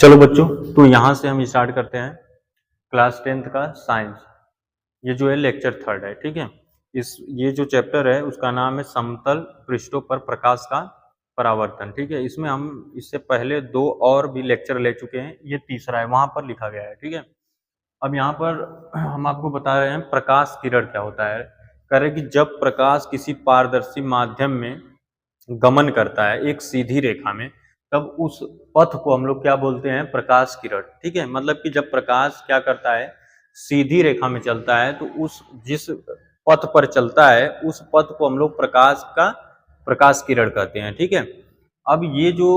चलो बच्चों, तो यहाँ से हम स्टार्ट करते हैं क्लास 10th का साइंस। ये जो है लेक्चर 3 है, ठीक है। ये जो चैप्टर है उसका नाम है समतल पृष्ठों पर प्रकाश का परावर्तन, ठीक है। इसमें हम इससे पहले 2 और भी लेक्चर ले चुके हैं, ये तीसरा है, वहां पर लिखा गया है, ठीक है। अब यहाँ पर हम आपको बता रहे हैं प्रकाश किरण क्या होता है। कह रहे कि जब प्रकाश किसी पारदर्शी माध्यम में गमन करता है एक सीधी रेखा में, तब उस पथ को हम लोग क्या बोलते हैं, प्रकाश किरण, ठीक है। मतलब कि जब प्रकाश क्या करता है, सीधी रेखा में चलता है, तो उस जिस पथ पर चलता है उस पथ को हम लोग प्रकाश किरण कहते हैं, ठीक है। अब ये जो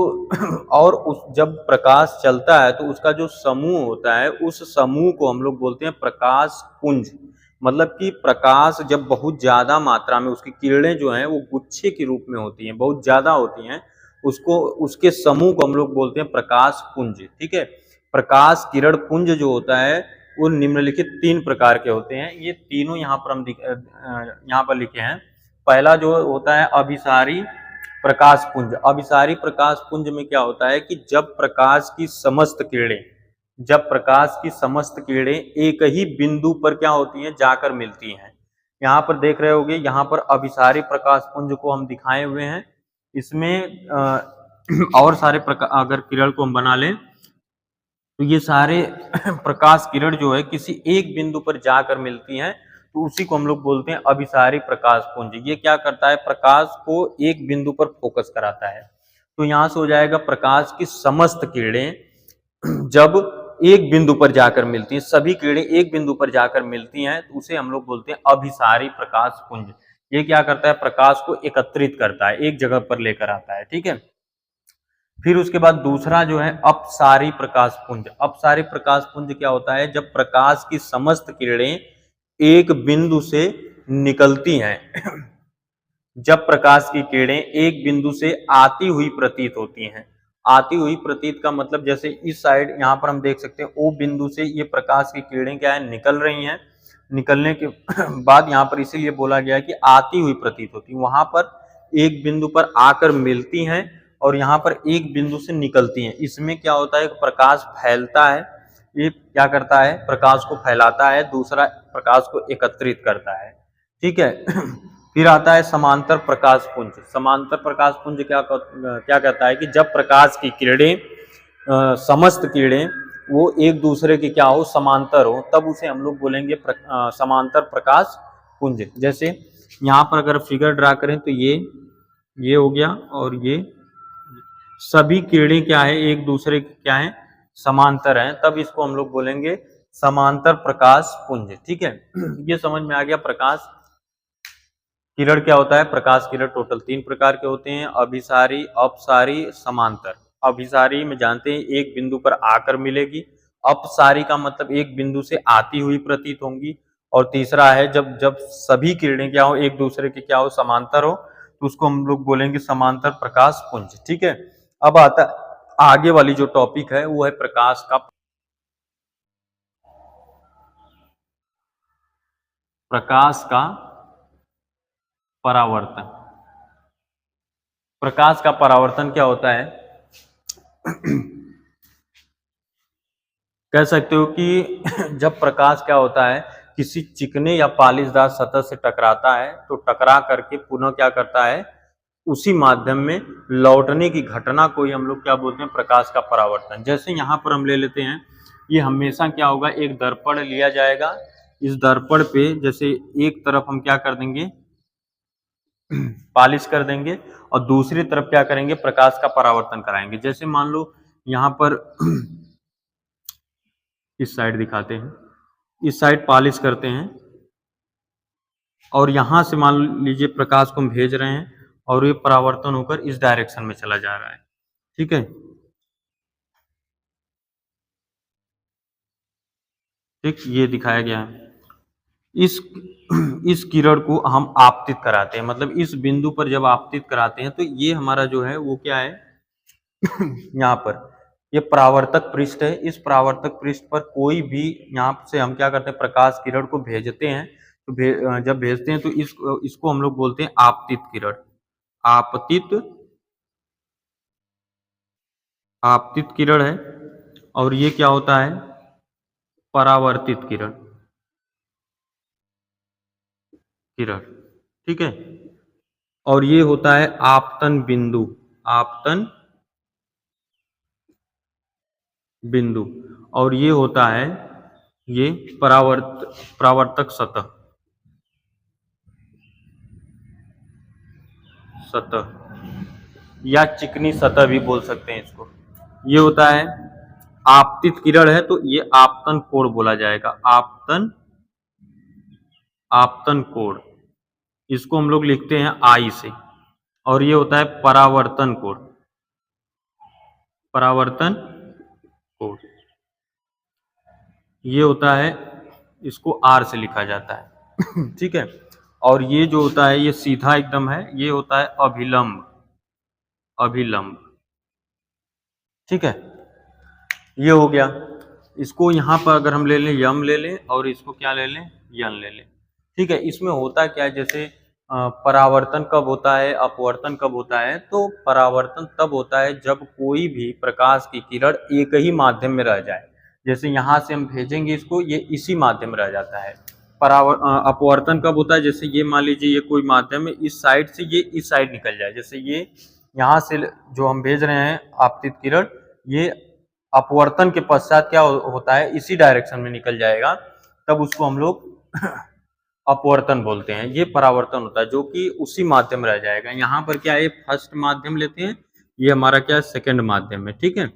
और उस जब प्रकाश चलता है तो उसका जो समूह होता है उस समूह को हम लोग बोलते हैं प्रकाश पुंज। मतलब कि प्रकाश जब बहुत ज्यादा मात्रा में उसकी किरणें जो हैं वो गुच्छे के रूप में होती हैं, बहुत ज्यादा होती हैं, उसको उसके समूह को हम लोग बोलते हैं प्रकाश पुंज, ठीक है। प्रकाश किरण पुंज जो होता है वो निम्नलिखित 3 प्रकार के होते हैं। ये तीनों यहाँ पर हम यहाँ पर लिखे हैं। पहला जो होता है अभिसारी प्रकाश पुंज। अभिसारी प्रकाश पुंज में क्या होता है कि जब प्रकाश की समस्त किरणें एक ही बिंदु पर क्या होती हैं, जाकर मिलती हैं। यहाँ पर देख रहे होगे, यहाँ पर अभिसारी प्रकाश पुंज को हम दिखाए हुए हैं। इसमें और सारे प्रकार अगर किरण को हम बना लें तो ये सारे प्रकाश किरण जो है किसी एक बिंदु पर जाकर मिलती हैं, तो उसी को हम लोग बोलते हैं अभिसारी प्रकाश पुंज। ये क्या करता है, प्रकाश को एक बिंदु पर फोकस कराता है। तो यहाँ से हो जाएगा प्रकाश की समस्त किरणें जब एक बिंदु पर जाकर मिलती हैं, सभी किरणें एक बिंदु पर जाकर मिलती हैं, तो उसे हम लोग बोलते हैं अभिसारी प्रकाश पुंज। ये क्या करता है, प्रकाश को एकत्रित करता है, एक जगह पर लेकर आता है, ठीक है। फिर उसके बाद दूसरा जो है अपसारी प्रकाश पुंज। अपसारी प्रकाश पुंज क्या होता है, जब प्रकाश की समस्त किरणें एक बिंदु से निकलती हैं जब प्रकाश की किरणें एक बिंदु से आती हुई प्रतीत होती हैं। आती हुई प्रतीत का मतलब जैसे इस साइड यहाँ पर हम देख सकते हैं ओ बिंदु से ये प्रकाश की किरणें क्या है, निकल रही हैं। निकलने के बाद यहाँ पर इसीलिए बोला गया है कि आती हुई प्रतीत होती है। वहां पर एक बिंदु पर आकर मिलती हैं और यहाँ पर एक बिंदु से निकलती हैं। इसमें क्या होता है, प्रकाश फैलता है, ये क्या करता है, प्रकाश को फैलाता है, दूसरा प्रकाश को एकत्रित करता है, ठीक है। फिर आता है समांतर प्रकाश पुंज। समांतर प्रकाश पुंज क्या कहता है कि जब प्रकाश की किरणें समस्त किरणें वो एक दूसरे के क्या हो, समांतर हो, तब उसे हम लोग बोलेंगे समांतर प्रकाश पुंज। जैसे यहाँ पर अगर फिगर ड्रा करें तो ये हो गया और ये सभी किरणें क्या है, एक दूसरे के क्या है, समांतर हैं, तब इसको हम लोग बोलेंगे समांतर प्रकाश पुंज, ठीक है। ये समझ में आ गया। प्रकाश किरण क्या होता है, प्रकाश किरण टोटल 3 प्रकार के होते हैं, अभिसारी, अपसारी, समांतर। अभिसारी में जानते हैं एक बिंदु पर आकर मिलेगी, अपसारी का मतलब एक बिंदु से आती हुई प्रतीत होंगी, और तीसरा है जब जब सभी किरणें क्या हो, एक दूसरे के क्या हो, समांतर हो, तो उसको हम लोग बोलेंगे समांतर प्रकाश पुंज, ठीक है। अब आता आगे वाली जो टॉपिक है वो है प्रकाश का परावर्तन। प्रकाश का परावर्तन क्या होता है कह सकते हो कि जब प्रकाश क्या होता है, किसी चिकने या पालिशदार सतह से टकराता है, तो टकरा करके पुनः क्या करता है, उसी माध्यम में लौटने की घटना को ही हम लोग क्या बोलते हैं, प्रकाश का परावर्तन। जैसे यहाँ पर हम ले लेते हैं, ये हमेशा क्या होगा, एक दर्पण लिया जाएगा, इस दर्पण पे जैसे एक तरफ हम क्या कर देंगे, पालिश कर देंगे, और दूसरी तरफ क्या करेंगे, प्रकाश का परावर्तन कराएंगे। जैसे मान लो यहाँ पर इस साइड दिखाते हैं, इस साइड पॉलिश करते हैं, और यहां से मान लीजिए प्रकाश को हम भेज रहे हैं और ये परावर्तन होकर इस डायरेक्शन में चला जा रहा है, ठीक है। ठीक, ये दिखाया गया है। इस किरण को हम आपतित कराते हैं, मतलब इस बिंदु पर जब आपतित कराते हैं तो ये हमारा जो है वो क्या है यहाँ पर ये परावर्तक पृष्ठ है। इस परावर्तक पृष्ठ पर कोई भी यहाँ से हम क्या करते हैं, प्रकाश किरण को भेजते हैं, तो जब भेजते हैं तो इसको हम लोग बोलते हैं आपतित किरण। आपतित किरण है, और ये क्या होता है, परावर्तित किरण, किरण, ठीक है। और ये होता है आपतन बिंदु, आपतन बिंदु। और ये होता है ये परावर्तक सतह, सतह या चिकनी सतह भी बोल सकते हैं इसको। ये होता है आपतित किरण है तो ये आपतन कोण बोला जाएगा, आपतन, आपतन कोण, इसको हम लोग लिखते हैं आई से। और ये होता है परावर्तन कोण, परावर्तन कोण, ये होता है, इसको आर से लिखा जाता है ठीक है। और ये जो होता है ये सीधा एकदम है, ये होता है अभिलंब, अभिलंब, ठीक है। ये हो गया। इसको यहाँ पर अगर हम ले लें यम ले लें और इसको क्या ले लें, यन ले लें, ठीक है। इसमें होता क्या है, जैसे परावर्तन कब होता है, अपवर्तन कब होता है, तो परावर्तन तब होता है जब कोई भी प्रकाश की किरण एक ही माध्यम में रह जाए। जैसे यहाँ से हम भेजेंगे इसको, ये इसी माध्यम में रह जाता है। अपवर्तन कब होता है, जैसे ये मान लीजिए ये कोई माध्यम है, इस साइड से ये इस साइड निकल जाए, जैसे ये यहाँ से जो हम भेज रहे हैं आपतित किरण, ये अपवर्तन के पश्चात क्या होता है, इसी डायरेक्शन में निकल जाएगा, तब उसको हम लोग अपवर्तन बोलते हैं। ये परावर्तन होता है जो कि उसी माध्यम में रह जाएगा। यहाँ पर क्या है, फर्स्ट माध्यम लेते हैं, ये हमारा क्या है, सेकंड माध्यम है, ठीक है।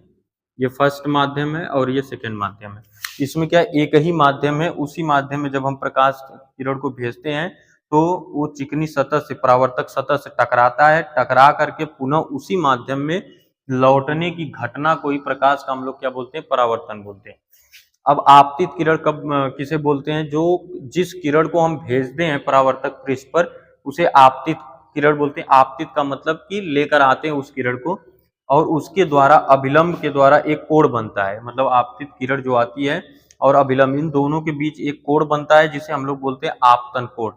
ये फर्स्ट माध्यम है और ये सेकंड माध्यम है। इसमें क्या एक ही माध्यम है, उसी माध्यम में जब हम प्रकाश किरण को भेजते हैं तो वो चिकनी सतह से, परावर्तक सतह से टकराता है, टकरा करके पुनः उसी माध्यम में लौटने की घटना को ही प्रकाश का हम लोग क्या बोलते हैं, परावर्तन बोलते हैं। अब आपतित किरण कब किसे बोलते हैं, जो जिस किरण को हम भेजते हैं परावर्तक पृष्ठ पर उसे आपतित किरण बोलते हैं। आपतित का मतलब कि लेकर आते हैं उस किरण को, और उसके द्वारा अभिलंब के द्वारा एक कोण बनता है। मतलब आपतित किरण जो आती है और अभिलंब, इन दोनों के बीच एक कोण बनता है जिसे हम लोग बोलते हैं आपतन कोण।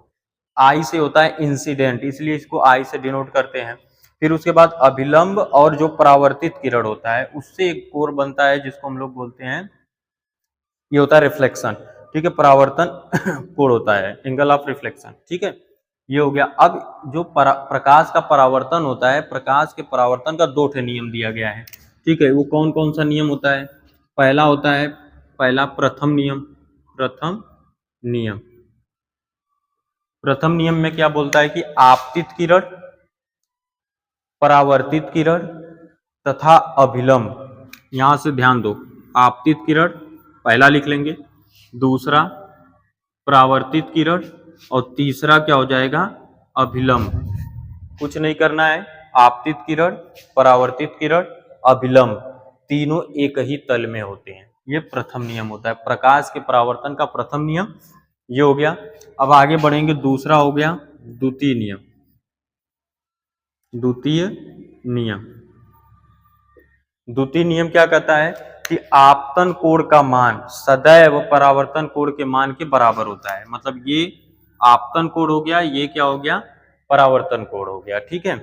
आई से होता है इंसिडेंट, इसलिए इसको आई से डिनोट करते हैं। फिर उसके बाद अभिलंब और जो परावर्तित किरण होता है उससे एक कोण बनता है जिसको हम लोग बोलते हैं, ये होता है रिफ्लेक्शन, ठीक है। परावर्तन कोण होता है, एंगल ऑफ रिफ्लेक्शन, ठीक है। ये हो गया। अब जो प्रकाश का परावर्तन होता है, प्रकाश के परावर्तन का दो ठे नियम दिया गया है, ठीक है। वो कौन कौन सा नियम होता है, पहला होता है, पहला प्रथम नियम, प्रथम नियम। प्रथम नियम में क्या बोलता है कि आपतित किरण, परावर्तित किरण तथा अभिलंब, यहां से ध्यान दो, आपतित किरण पहला लिख लेंगे, दूसरा परावर्तित किरण और तीसरा क्या हो जाएगा, अभिलंब। कुछ नहीं करना है, आपतित किरण, परावर्तित किरण, अभिलंब तीनों एक ही तल में होते हैं। ये प्रथम नियम होता है, प्रकाश के परावर्तन का प्रथम नियम ये हो गया। अब आगे बढ़ेंगे, दूसरा हो गया द्वितीय नियम। द्वितीय नियम, द्वितीय नियम क्या कहता है कि आपतन कोण का मान सदैव परावर्तन कोण के मान के बराबर होता है। मतलब ये आपतन कोण हो गया, ये क्या हो गया, परावर्तन कोण हो गया, ठीक है।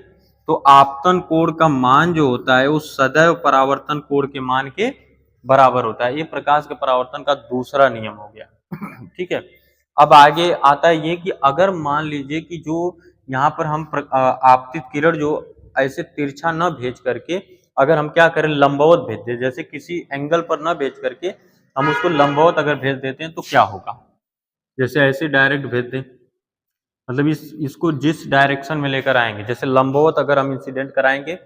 तो आपतन कोण का मान जो होता है वो सदैव परावर्तन कोण के मान के बराबर होता है। ये प्रकाश के परावर्तन का दूसरा नियम हो गया ठीक है। अब आगे आता है ये कि अगर मान लीजिए कि जो यहाँ पर हम आपतित किरण जो ऐसे तिरछा न भेज करके अगर हम क्या करें, लंबवत भेज दें, जैसे किसी एंगल पर न भेज करके हम उसको लंबवत अगर भेज देते हैं तो क्या होगा, जैसे ऐसे डायरेक्ट भेज दें, मतलब इसको जिस डायरेक्शन में लेकर आएंगे, जैसे लंबवत अगर हम इंसिडेंट कराएंगे,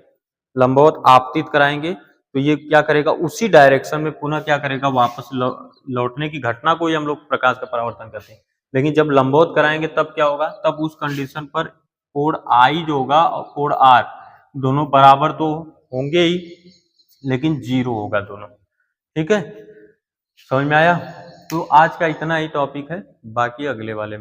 लंबवत आपतित कराएंगे तो ये क्या करेगा, उसी डायरेक्शन में पुनः क्या करेगा, वापस लौटने की घटना को ही हम लोग प्रकाश का परावर्तन करते हैं। लेकिन जब लंबवत कराएंगे तब क्या होगा, तब उस कंडीशन पर कोण आई जो होगा और कोण आर दोनों बराबर तो होंगे ही, लेकिन जीरो होगा दोनों, ठीक है। समझ में आया। तो आज का इतना ही टॉपिक है, बाकी अगले वाले में।